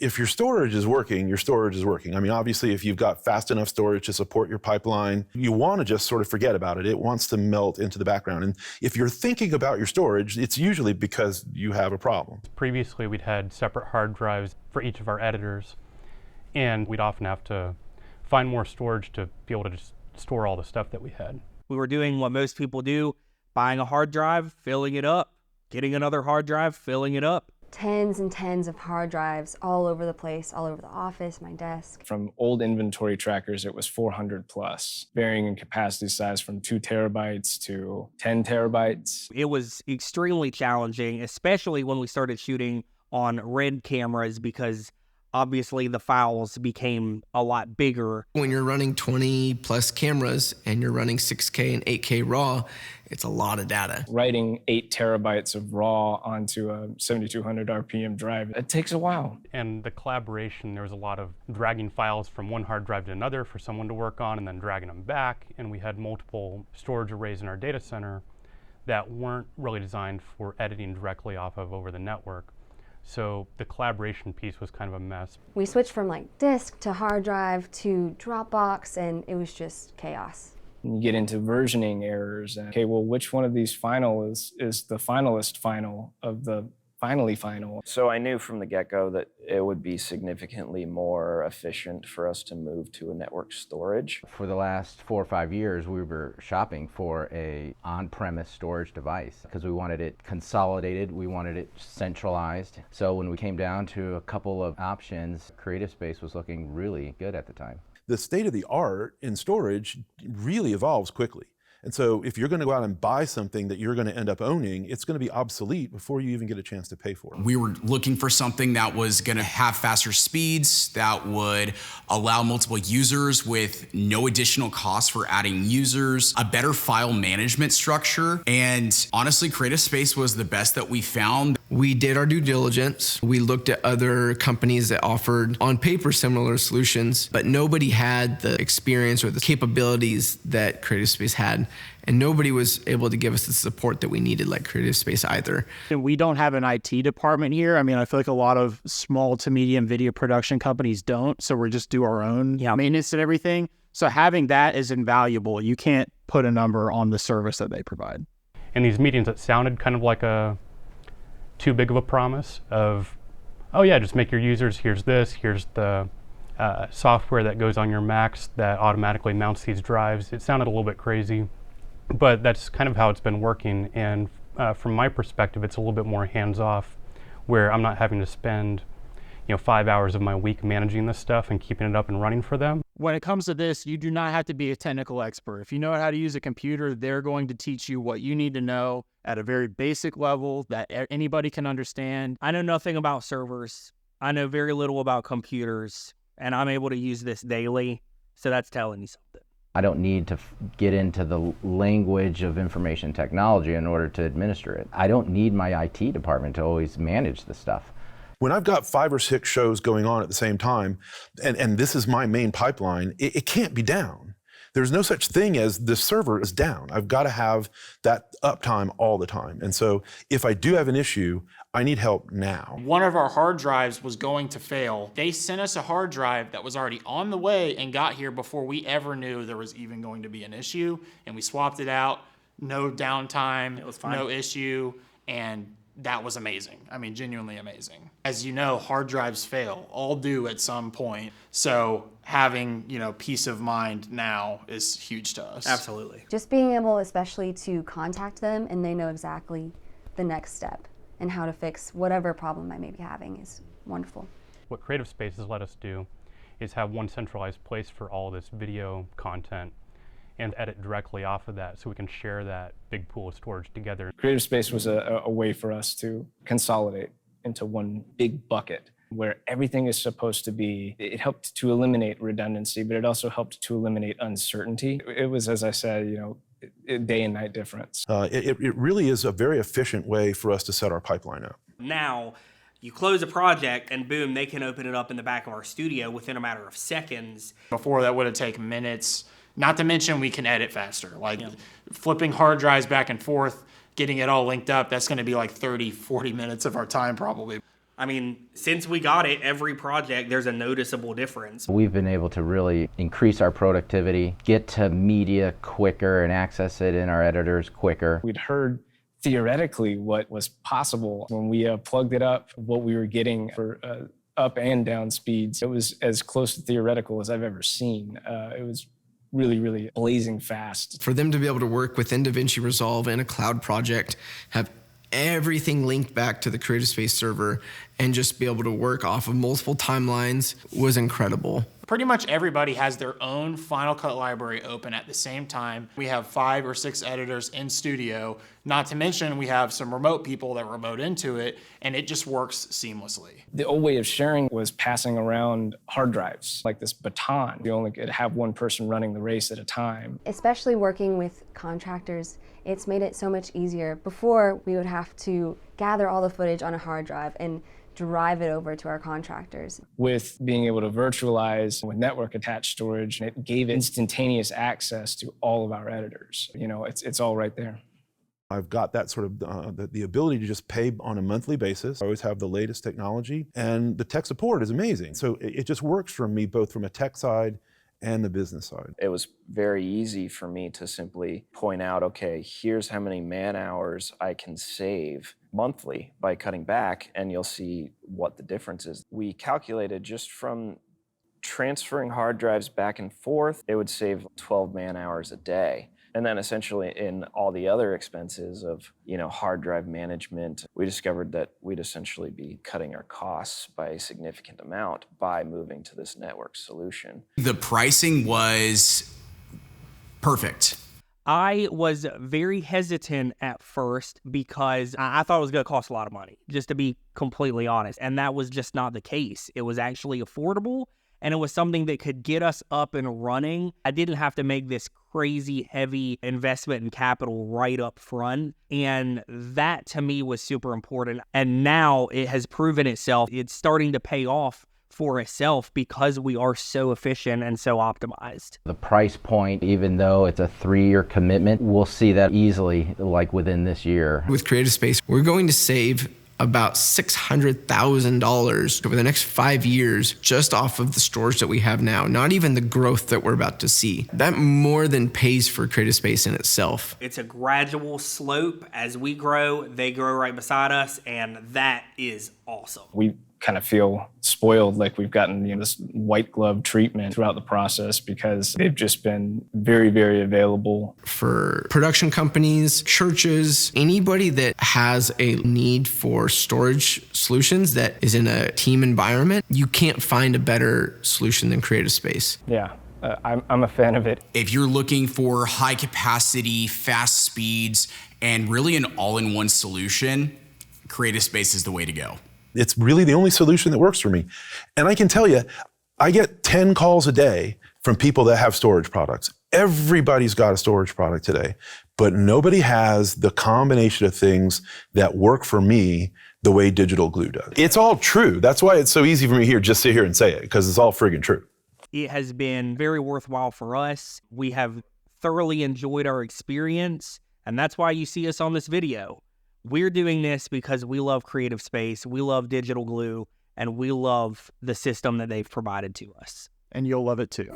If your storage is working, your storage is working. I mean, obviously, if you've got fast enough storage to support your pipeline, you want to just sort of forget about it. It wants to melt into the background. And if you're thinking about your storage, it's usually because you have a problem. Previously, we'd had separate hard drives for each of our editors, and we'd often have to find more storage to be able to just store all the stuff that we had. We were doing what most people do, buying a hard drive, filling it up, getting another hard drive, filling it up. Tens and tens of hard drives all over the place, all over the office, my desk. From old inventory trackers, it was 400 plus, varying in capacity size from 2 terabytes to 10 terabytes. It was extremely challenging, especially when we started shooting on Red cameras, because obviously the files became a lot bigger. When you're running 20 plus cameras and you're running 6K and 8K RAW, it's a lot of data. Writing 8 terabytes of RAW onto a 7200 RPM drive, it takes a while. And the collaboration, there was a lot of dragging files from one hard drive to another for someone to work on and then dragging them back. And we had multiple storage arrays in our data center that weren't really designed for editing directly off of over the network. So the collaboration piece was kind of a mess. We switched from like disk to hard drive to Dropbox, and it was just chaos. You get into versioning errors. And, okay, well, which one of these final is the finalist final of the finally final? So I knew from the get-go that it would be significantly more efficient for us to move to a network storage. For the last 4 or 5 years, we were shopping for a on-premise storage device because we wanted it consolidated, we wanted it centralized. So when we came down to a couple of options, creative.space was looking really good at the time. The state of the art in storage really evolves quickly. And so if you're going to go out and buy something that you're going to end up owning, it's going to be obsolete before you even get a chance to pay for it. We were looking for something that was going to have faster speeds, that would allow multiple users with no additional cost for adding users, a better file management structure, and honestly, creative.space was the best that we found. We did our due diligence. We looked at other companies that offered on paper similar solutions, but nobody had the experience or the capabilities that creative.space had. And nobody was able to give us the support that we needed like creative.space either. And we don't have an IT department here. I mean, I feel like a lot of small to medium video production companies don't. So we just do our own maintenance and everything. So having that is invaluable. You can't put a number on the service that they provide. In these meetings, it sounded kind of like too big of a promise of, oh yeah, just make your users, here's this, here's the software that goes on your Macs that automatically mounts these drives. It sounded a little bit crazy, but that's kind of how it's been working. And from my perspective, it's a little bit more hands-off, where I'm not having to spend 5 hours of my week managing this stuff and keeping it up and running for them. When it comes to this, you do not have to be a technical expert. If you know how to use a computer, they're going to teach you what you need to know at a very basic level that anybody can understand. I know nothing about servers. I know very little about computers, and I'm able to use this daily, so that's telling you something. I don't need to get into the language of information technology in order to administer it. I don't need my IT department to always manage the stuff. When I've got 5 or 6 shows going on at the same time, and this is my main pipeline, it can't be down. There's no such thing as the server is down. I've got to have that uptime all the time. And so if I do have an issue, I need help now. One of our hard drives was going to fail. They sent us a hard drive that was already on the way and got here before we ever knew there was even going to be an issue. And we swapped it out, no downtime, no issue, and that was amazing. I mean, genuinely amazing. As you know, hard drives fail, all do at some point. So having, peace of mind now is huge to us. Absolutely. Just being able especially to contact them and they know exactly the next step and how to fix whatever problem I may be having is wonderful. What creative.space has let us do is have one centralized place for all this video content and edit directly off of that so we can share that big pool of storage together. creative.space was a way for us to consolidate into one big bucket where everything is supposed to be. It helped to eliminate redundancy, but it also helped to eliminate uncertainty. It was, as I said, day and night difference. It really is a very efficient way for us to set our pipeline up. Now, you close a project and boom, they can open it up in the back of our studio within a matter of seconds. Before that would have taken minutes. Not to mention we can edit faster. Flipping hard drives back and forth, getting it all linked up, that's going to be like 30, 40 minutes of our time probably. I mean, since we got it, every project, there's a noticeable difference. We've been able to really increase our productivity, get to media quicker and access it in our editors quicker. We'd heard theoretically what was possible when we plugged it up, what we were getting for up and down speeds. It was as close to theoretical as I've ever seen. It was really, really blazing fast. For them to be able to work within DaVinci Resolve in a cloud project, have everything linked back to the Creative Space server, and just be able to work off of multiple timelines was incredible. Pretty much everybody has their own Final Cut library open at the same time. We have 5 or 6 editors in studio, not to mention we have some remote people that remote into it, and it just works seamlessly. The old way of sharing was passing around hard drives, like this baton. You only could have one person running the race at a time. Especially working with contractors, it's made it so much easier. Before, we would have to gather all the footage on a hard drive and drive it over to our contractors. With being able to virtualize with network attached storage, it gave instantaneous access to all of our editors. You know, it's all right there. I've got that sort of the ability to just pay on a monthly basis. I always have the latest technology, and the tech support is amazing. So it just works for me both from a tech side and the business side. It was very easy for me to simply point out, okay, here's how many man hours I can save monthly by cutting back, and you'll see what the difference is. We calculated just from transferring hard drives back and forth, it would save 12 man hours a day. And then essentially in all the other expenses of, hard drive management, we discovered that we'd essentially be cutting our costs by a significant amount by moving to this network solution. The pricing was perfect. I was very hesitant at first because I thought it was going to cost a lot of money, just to be completely honest. And that was just not the case. It was actually affordable, and it was something that could get us up and running. I didn't have to make this crazy heavy investment in capital right up front. And that to me was super important. And now it has proven itself. It's starting to pay off for itself because we are so efficient and so optimized. The price point, even though it's a 3-year commitment, we'll see that easily, like within this year. With Creative Space, we're going to save about $600,000 over the next 5 years just off of the storage that we have now, not even the growth that we're about to see. That more than pays for Creative Space in itself. It's a gradual slope. As we grow, they grow right beside us, and that is awesome. We kind of feel spoiled, like we've gotten this white glove treatment throughout the process because they've just been very, very available. For production companies, churches, anybody that has a need for storage solutions that is in a team environment, you can't find a better solution than Creative Space. Yeah. I'm a fan of it. If you're looking for high capacity, fast speeds, and really an all-in-one solution, Creative Space is the way to go. It's really the only solution that works for me. And I can tell you, I get 10 calls a day from people that have storage products. Everybody's got a storage product today, but nobody has the combination of things that work for me the way Digital Glue does. It's all true. That's why it's so easy for me here, just sit here and say it, because it's all friggin' true. It has been very worthwhile for us. We have thoroughly enjoyed our experience, and that's why you see us on this video. We're doing this because we love Creative Space, we love Digital Glue, and we love the system that they've provided to us. And you'll love it too.